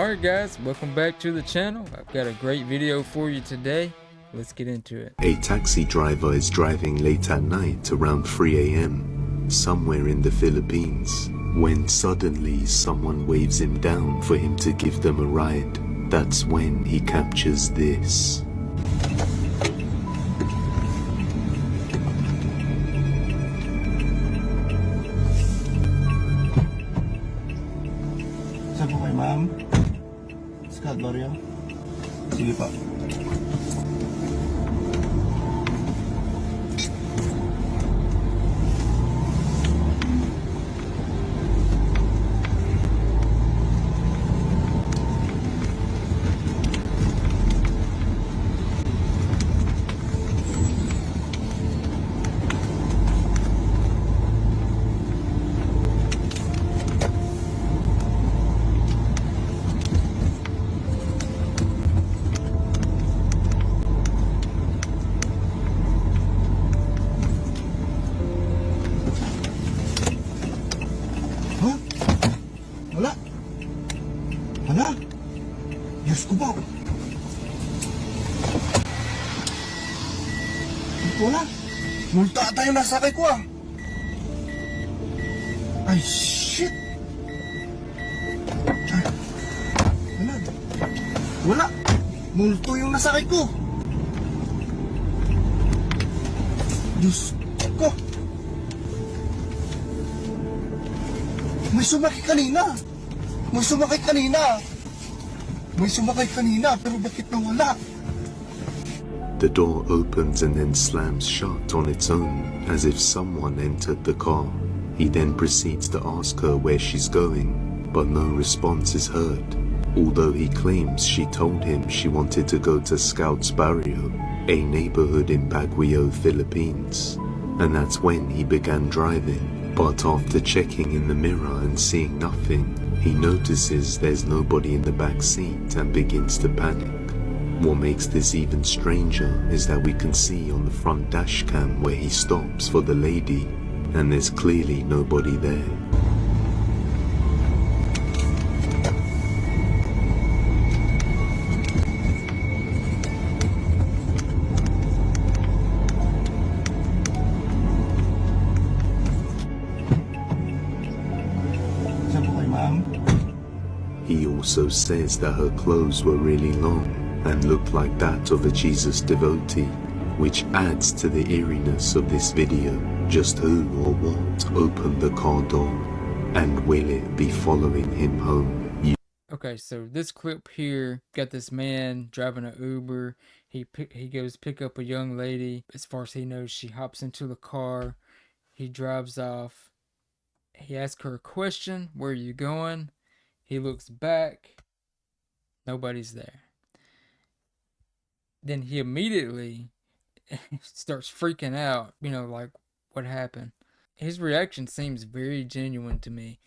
Alright guys, welcome back to the channel. I've got a great video for you today. Let's get into it. A taxi driver is driving late at night around 3 a.m. somewhere in the Philippines when suddenly someone waves him down for him to give them a ride. That's when he captures this. Saan po kayo, ma'am? Sa Tatarria? Sige pa. Wala. Diyos ko po. Wala. Multa tayo nasakay ko ah. Ay, shit. Ay, wala. Wala. Multo yung nasakay ko. Diyos ko. May sumakay kanina. May sumakay kanina, pero bakit nawala? The door opens and then slams shut on its own, as if someone entered the car. He then proceeds to ask her where she's going, but no response is heard, although he claims she told him she wanted to go to Scouts Barrio, a neighborhood in Baguio, Philippines, and that's when he began driving. But after checking in the mirror and seeing nothing, he notices there's nobody in the back seat and begins to panic. What makes this even stranger is that we can see on the front dash cam where he stops for the lady, and there's clearly nobody there. He also says that her clothes were really long and looked like that of a Jesus devotee, which adds to the eeriness of this video. Just who or what opened the car door, and will it be following him home? Okay, so this clip here, got this man driving an Uber. He goes pick up a young lady. As far as he knows, she hops into the car. He drives off. He asks her a question, "Where are you going?" He looks back, nobody's there. Then he immediately starts freaking out, like, what happened? His reaction seems very genuine to me,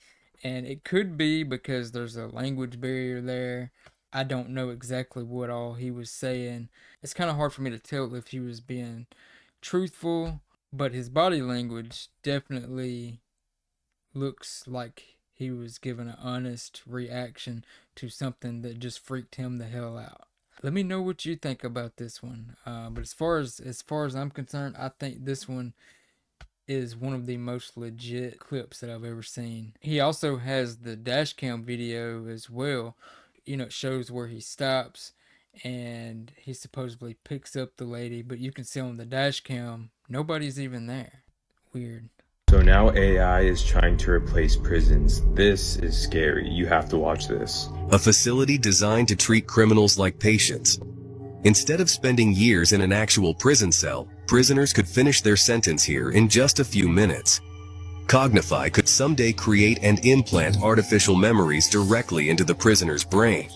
and it could be because there's a language barrier there. I don't know exactly what all he was saying. It's kind of hard for me to tell if he was being truthful, but his body language definitely looks like he was giving an honest reaction to something that just freaked him the hell out. Let me know what you think about this one. But as far as I'm concerned, I think this one is one of the most legit clips that I've ever seen. He also has the dash cam video as well. It shows where he stops and he supposedly picks up the lady, but you can see on the dash cam, nobody's even there. Weird. So now AI is trying to replace prisons. This is scary. You have to watch this. A facility designed to treat criminals like patients. Instead of spending years in an actual prison cell, prisoners could finish their sentence here in just a few minutes. Cognify could someday create and implant artificial memories directly into the prisoner's brain.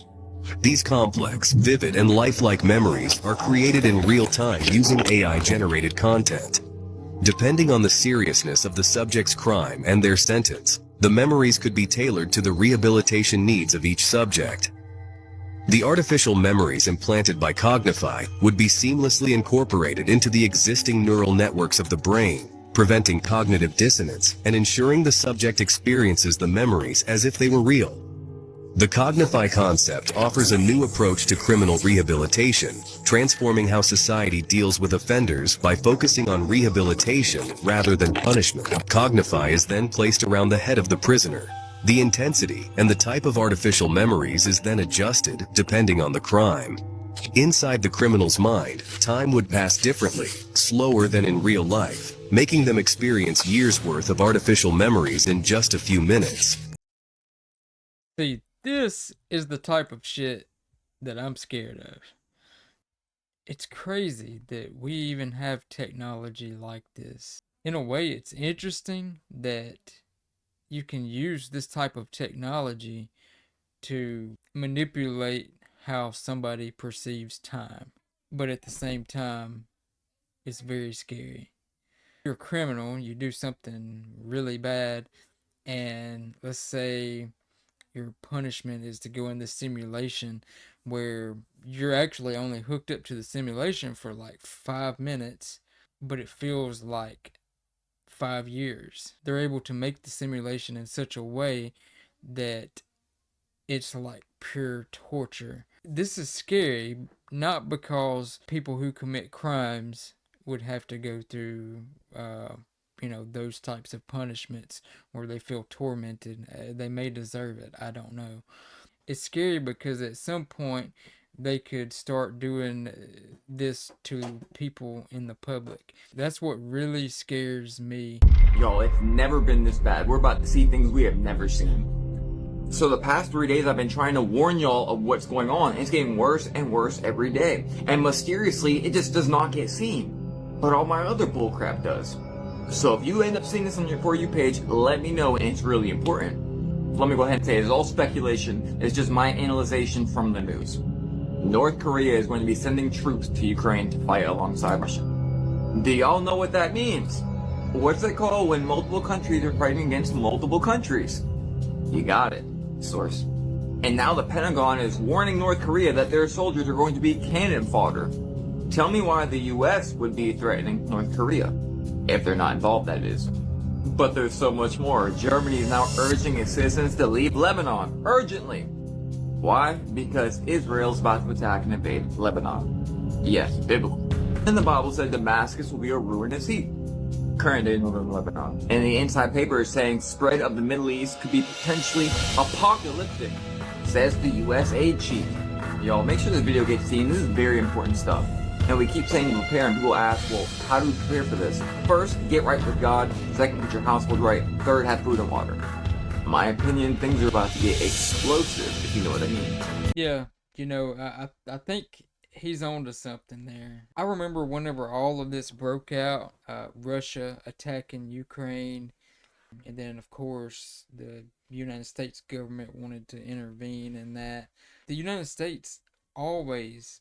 These complex, vivid, and lifelike memories are created in real time using AI-generated content. Depending on the seriousness of the subject's crime and their sentence, the memories could be tailored to the rehabilitation needs of each subject. The artificial memories implanted by Cognify would be seamlessly incorporated into the existing neural networks of the brain, preventing cognitive dissonance and ensuring the subject experiences the memories as if they were real. The Cognify concept offers a new approach to criminal rehabilitation, transforming how society deals with offenders by focusing on rehabilitation rather than punishment. Cognify is then placed around the head of the prisoner. The intensity and the type of artificial memories is then adjusted depending on the crime. Inside the criminal's mind, time would pass differently, slower than in real life, making them experience years' worth of artificial memories in just a few minutes. See, this is the type of shit that I'm scared of. It's crazy that we even have technology like this. In a way, it's interesting that you can use this type of technology to manipulate how somebody perceives time. But at the same time, it's very scary. You're a criminal, you do something really bad, and let's say your punishment is to go in this simulation where you're actually only hooked up to the simulation for like 5 minutes, but it feels like 5 years. They're able to make the simulation in such a way that it's like pure torture. This is scary, not because people who commit crimes would have to go through those types of punishments where they feel tormented. They may deserve it, I don't know. It's scary because at some point they could start doing this to people in the public. That's what really scares me. Yo, it's never been this bad. We're about to see things we have never seen. So the past 3 days I've been trying to warn y'all of what's going on. It's getting worse and worse every day. And mysteriously, it just does not get seen. But all my other bullcrap does. So if you end up seeing this on your For You page, let me know, and it's really important. Let me go ahead and say it's all speculation. It's just my analyzation from the news. North Korea is going to be sending troops to Ukraine to fight alongside Russia. Do y'all know what that means? What's it called when multiple countries are fighting against multiple countries? You got it. Source. And now the Pentagon is warning North Korea that their soldiers are going to be cannon fodder. Tell me why the US would be threatening North Korea. If they're not involved, that is. But there's so much more. Germany is now urging its citizens to leave Lebanon urgently. Why? Because Israel's about to attack and invade Lebanon. Yes, biblical. And the Bible said Damascus will be a ruinous heap. Current day in northern Lebanon. And the inside paper is saying spread of the Middle East could be potentially apocalyptic, says the US aid chief. Y'all, make sure this video gets seen. This is very important stuff. And we keep saying to prepare, and people ask, well, how do we prepare for this? First, get right with God. Second, get your household right. Third, have food and water. In my opinion, things are about to get explosive, if you know what I mean. Yeah, I think he's on to something there. I remember whenever all of this broke out, Russia attacking Ukraine, and then of course the United States government wanted to intervene in that. The United States always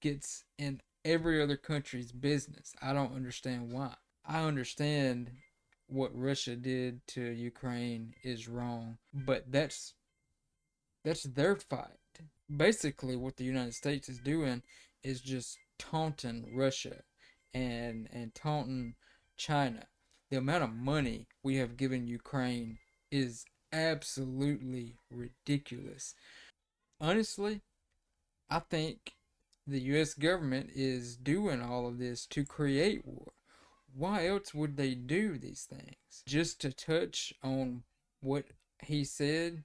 gets in every other country's business. I don't understand why. I understand what Russia did to Ukraine is wrong, but that's their fight. Basically what the United States is doing is just taunting Russia and taunting China. The amount of money we have given Ukraine is absolutely ridiculous. Honestly, I think the US government is doing all of this to create war. Why else would they do these things? Just to touch on what he said,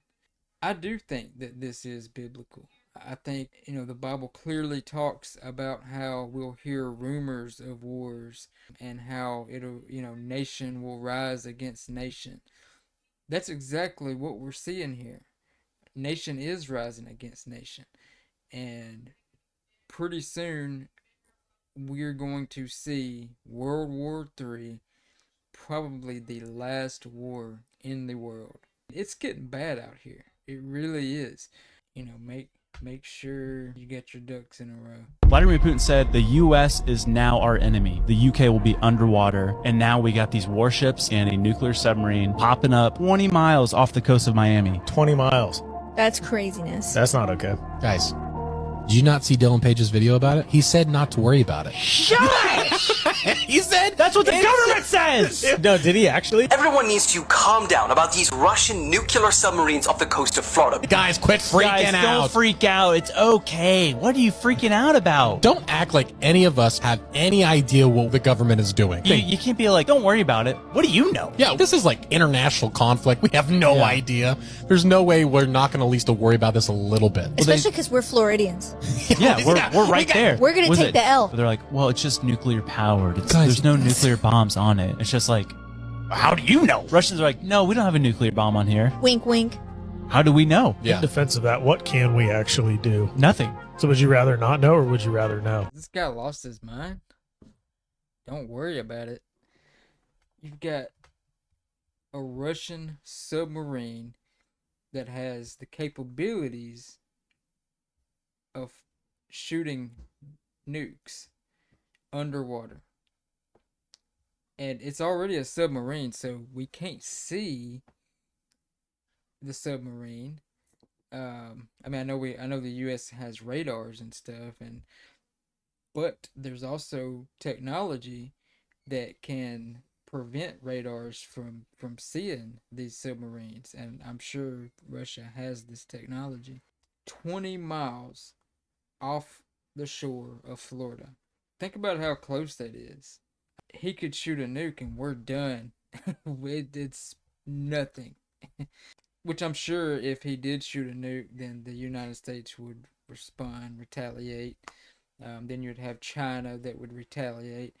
I do think that this is biblical. I think, the Bible clearly talks about how we'll hear rumors of wars and how nation will rise against nation. That's exactly what we're seeing here. Nation is rising against nation. And pretty soon, we're going to see World War III, probably the last war in the world. It's getting bad out here. It really is. Make sure you get your ducks in a row. Vladimir Putin said the US is now our enemy. The UK will be underwater, and now we got these warships and a nuclear submarine popping up 20 miles off the coast of Miami. 20 miles. That's craziness. That's not okay. Guys, Did you not see Dylan Page's video about it? He said not to worry about it. He said That's what the government says! No, did he actually? Everyone needs to calm down about these Russian nuclear submarines off the coast of Florida. Guys, quit freaking out. Don't freak out. It's okay. What are you freaking out about? Don't act like any of us have any idea what the government is doing. You can't be like, don't worry about it. What do you know? Yeah, this is like international conflict. We have no idea. There's no way we're not going to at least worry about this a little bit. Especially because we're Floridians. Yeah, we're right there. We're going to take the L. They're like, well, it's just nuclear powered. There's no nuclear bombs on it. It's just like, how do you know? Russians are like, no, we don't have a nuclear bomb on here. Wink, wink. How do we know? In defense of that, what can we actually do? Nothing. So would you rather not know, or would you rather know? This guy lost his mind. Don't worry about it. You've got a Russian submarine that has the capabilities of shooting nukes underwater. And it's already a submarine, so we can't see the submarine. I mean, I know the U.S. has radars and stuff, but there's also technology that can prevent radars from seeing these submarines, and I'm sure Russia has this technology. 20 miles off the shore of Florida. Think about how close that is. He could shoot a nuke and we're done. It's nothing. Which I'm sure if he did shoot a nuke, then the United States would respond, retaliate. Then you'd have China that would retaliate.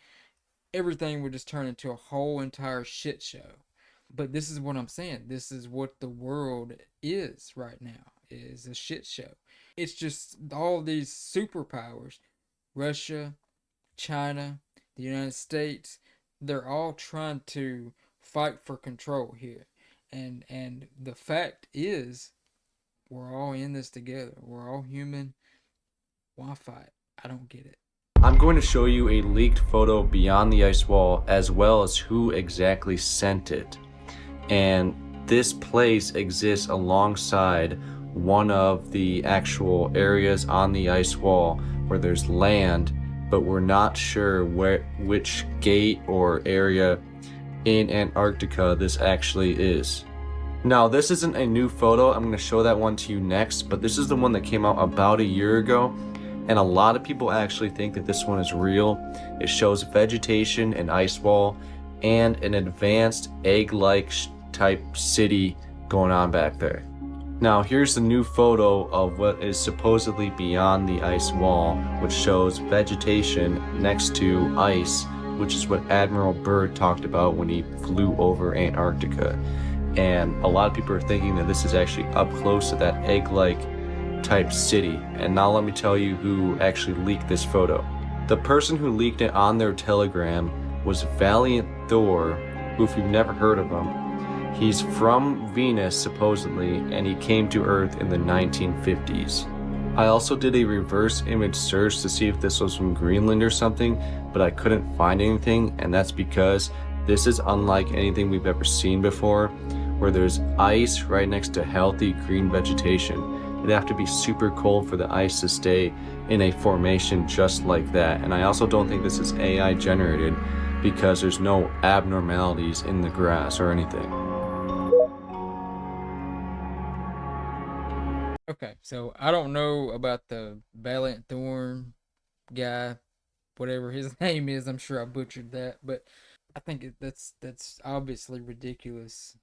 Everything would just turn into a whole entire shit show. But this is what I'm saying. This is what the world is right now. Is a shit show. It's just all these superpowers, Russia, China, the United States, they're all trying to fight for control here. And the fact is, we're all in this together. We're all human. Why fight? I don't get it. I'm going to show you a leaked photo beyond the ice wall, as well as who exactly sent it. And this place exists alongside one of the actual areas on the ice wall where there's land, but we're not sure which gate or area in Antarctica this actually is. Now, this isn't a new photo. I'm going to show that one to you next, but this is the one that came out about a year ago, and a lot of people actually think that this one is real. It shows vegetation, an ice wall, and an advanced egg-like type city going on back there. Now, here's the new photo of what is supposedly beyond the ice wall, which shows vegetation next to ice, which is what Admiral Byrd talked about when he flew over Antarctica. And a lot of people are thinking that this is actually up close to that egg-like type city. And now let me tell you who actually leaked this photo. The person who leaked it on their Telegram was Valiant Thor, who, if you've never heard of him, he's from Venus supposedly, and he came to Earth in the 1950s. I also did a reverse image search to see if this was from Greenland or something, but I couldn't find anything, and that's because this is unlike anything we've ever seen before, where there's ice right next to healthy green vegetation. It'd have to be super cold for the ice to stay in a formation just like that. And I also don't think this is AI generated, because there's no abnormalities in the grass or anything. Okay, so I don't know about the Valiant Thorn guy, whatever his name is. I'm sure I butchered that, but I think that's obviously ridiculous.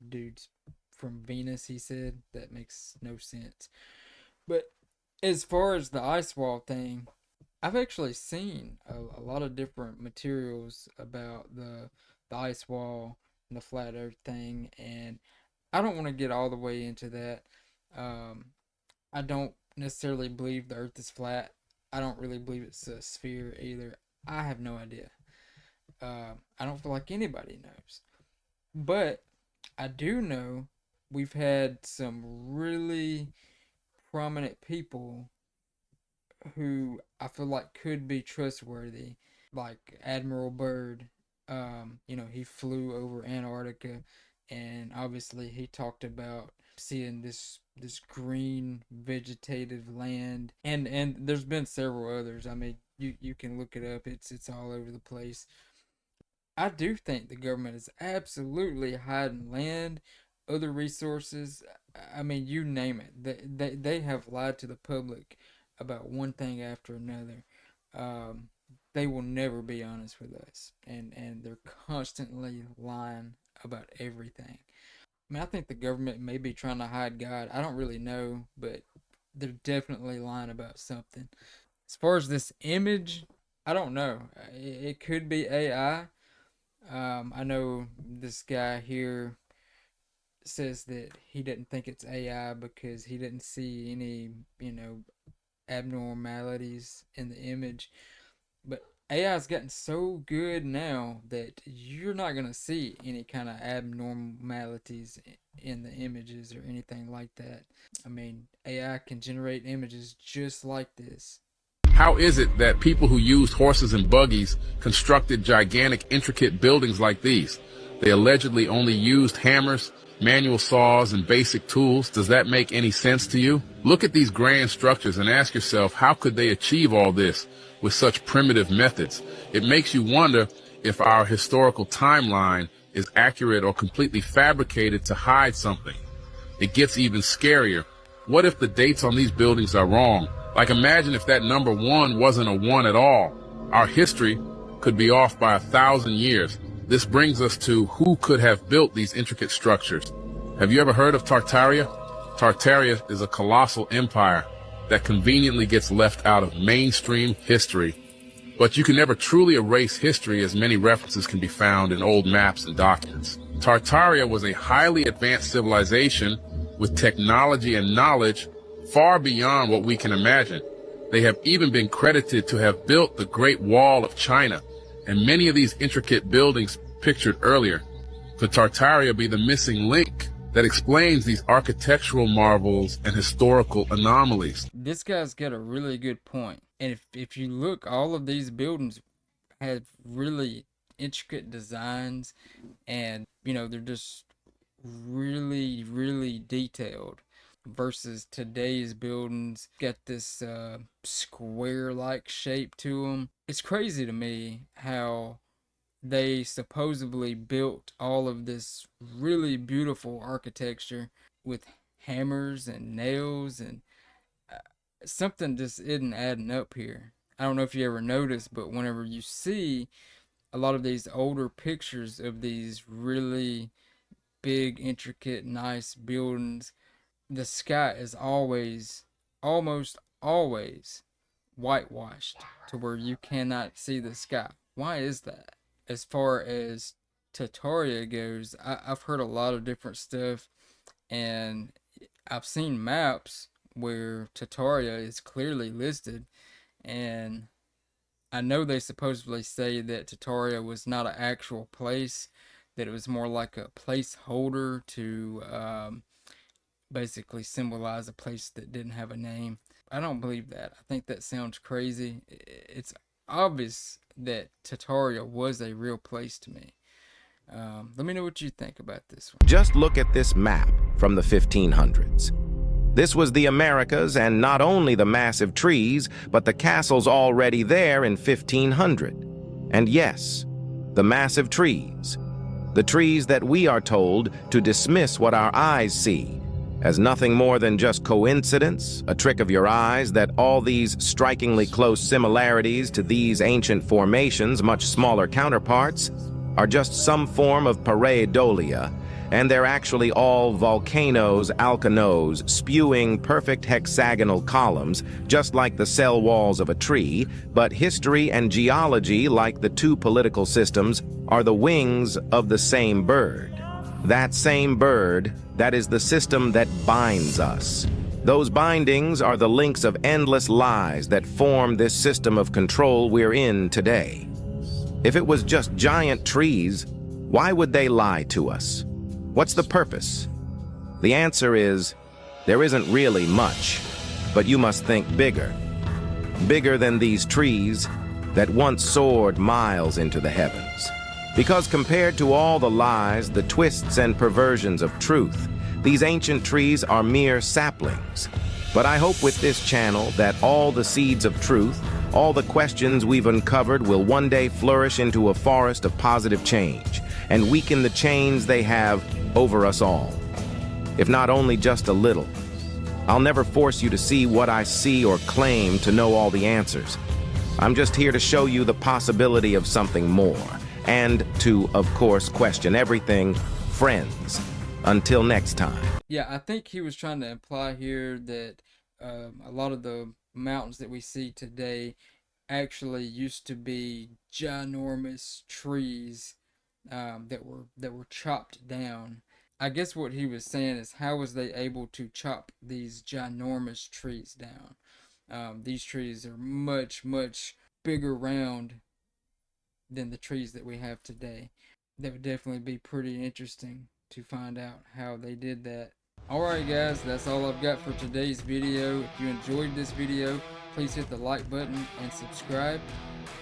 Dude's from Venus, he said. That makes no sense. But as far as the ice wall thing, I've actually seen a lot of different materials about the ice wall and the flat earth thing, and I don't want to get all the way into that. I don't necessarily believe the earth is flat. I don't really believe it's a sphere either. I have no idea. I don't feel like anybody knows. But I do know we've had some really prominent people who I feel like could be trustworthy, like Admiral Byrd. He flew over Antarctica, and obviously he talked about seeing this green vegetative land, and there's been several others. I mean, you can look it up. It's all over the place. I do think the government is absolutely hiding land, other resources. I mean, you name it. They have lied to the public about one thing after another. Um, they will never be honest with us, and they're constantly lying about everything. I mean, I think the government may be trying to hide God. I don't really know, but they're definitely lying about something. As far as this image, I don't know. It could be AI. I know this guy here says that he didn't think it's AI because he didn't see any, abnormalities in the image. But AI's gotten so good now that you're not going to see any kind of abnormalities in the images or anything like that. I mean, AI can generate images just like this. How is it that people who used horses and buggies constructed gigantic, intricate buildings like these? They allegedly only used hammers, manual saws, and basic tools. Does that make any sense to you? Look at these grand structures and ask yourself, how could they achieve all this with such primitive methods? It makes you wonder if our historical timeline is accurate or completely fabricated to hide something. It gets even scarier. What if the dates on these buildings are wrong? Like, imagine if that number 1 wasn't a 1 at all. Our history could be off by 1,000 years. This brings us to who could have built these intricate structures. Have you ever heard of Tatarria? Tatarria is a colossal empire that conveniently gets left out of mainstream history. But you can never truly erase history, as many references can be found in old maps and documents. Tatarria was a highly advanced civilization with technology and knowledge far beyond what we can imagine. They have even been credited to have built the Great Wall of China and many of these intricate buildings pictured earlier. Could Tatarria be the missing link that explains these architectural marvels and historical anomalies? This guy's got a really good point. And if you look, all of these buildings have really intricate designs, and they're just really, really detailed. Versus today's buildings, got this square-like shape to them. It's crazy to me how they supposedly built all of this really beautiful architecture with hammers and nails, and something just isn't adding up here. I don't know if you ever noticed, but whenever you see a lot of these older pictures of these really big, intricate, nice buildings, the sky is almost always whitewashed to where you cannot see the sky. Why is that? As far as Tatarria goes, I've heard a lot of different stuff, and I've seen maps where Tatarria is clearly listed, and I know they supposedly say that Tatarria was not an actual place, that it was more like a placeholder to basically symbolize a place that didn't have a name. I don't believe that. I think that sounds crazy. It's obvious that Tatarria was a real place to me. Let me know what you think about this one. Just look at this map from the 1500s. This was the Americas, and not only the massive trees, but the castles already there in 1500. And yes, the massive trees. The trees that we are told to dismiss what our eyes see as nothing more than just coincidence, a trick of your eyes, that all these strikingly close similarities to these ancient formations, much smaller counterparts, are just some form of pareidolia, and they're actually all volcanoes, alkanos, spewing perfect hexagonal columns, just like the cell walls of a tree, but history and geology, like the two political systems, are the wings of the same bird. That same bird, that is the system that binds us. Those bindings are the links of endless lies that form this system of control we're in today. If it was just giant trees, why would they lie to us? What's the purpose? The answer is, there isn't really much, but you must think bigger. Bigger than these trees that once soared miles into the heavens. Because compared to all the lies, the twists and perversions of truth, These ancient trees are mere saplings. But I hope with this channel that all the seeds of truth, all the questions we've uncovered will one day flourish into a forest of positive change and weaken the chains they have over us all. If not only just a little. I'll never force you to see what I see or claim to know all the answers. I'm just here to show you the possibility of something more, and to, of course, question everything. Friends, until next time. Yeah, I think he was trying to imply here that a lot of the mountains that we see today actually used to be ginormous trees that were chopped down. I guess what he was saying is, how was they able to chop these ginormous trees down? These trees are much, much bigger round than the trees that we have today. That would definitely be pretty interesting to find out how they did that. Alright guys, that's all I've got for today's video. If you enjoyed this video, please hit the like button and subscribe.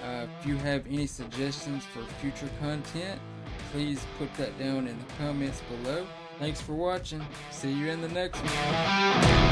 If you have any suggestions for future content, please put that down in the comments below. Thanks for watching. See you in the next one.